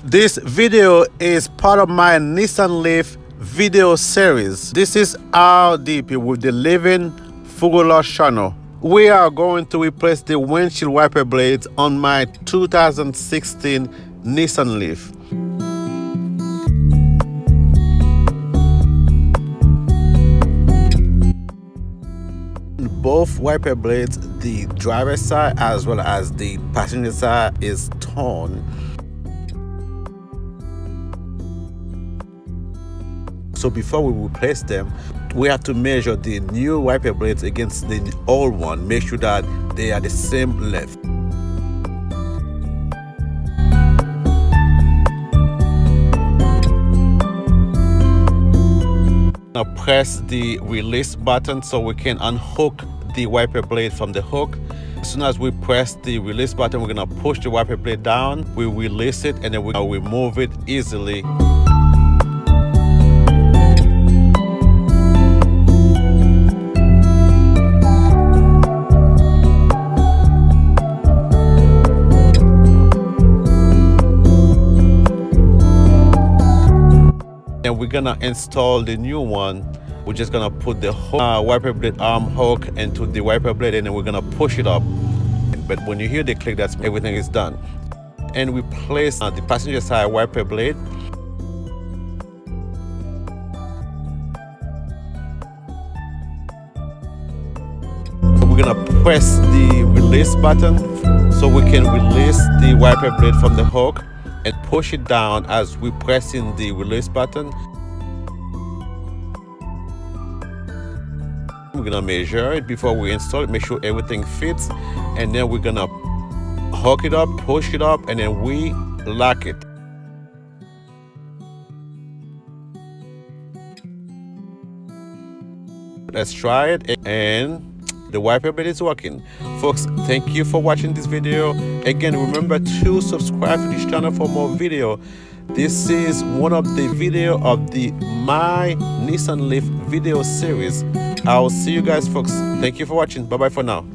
This video is part of my Nissan Leaf video series. This is how deep with the living Fugolo channel. We are going to replace the windshield wiper blades on my 2016 Nissan Leaf. Both wiper blades, the driver's side as well as the passenger side, is torn. So before we replace them, we have to measure the new wiper blades against the old one. Make sure that they are the same length. Now press the release button so we can unhook the wiper blade from the hook. As soon as we press the release button, we're gonna push the wiper blade down. We release it and then we're gonna remove it easily. And we're gonna install the new one. We're just gonna put the wiper blade arm hook into the wiper blade and then we're gonna push it up. But when you hear the click, that's everything is done. And we place the passenger side wiper blade. We're gonna press the release button so we can release the wiper blade from the hook and push it down as we press in the release button. We're gonna measure it before we install it, make sure everything fits, and then we're gonna hook it up, push it up, and then we lock it. Let's try it, and the wiper blade is working. Folks, thank you for watching this video. Again, remember to subscribe to this channel for more video. This is one of the video of the My Nissan Leaf video series. I'll see you guys, folks. Thank you for watching. Bye bye for now.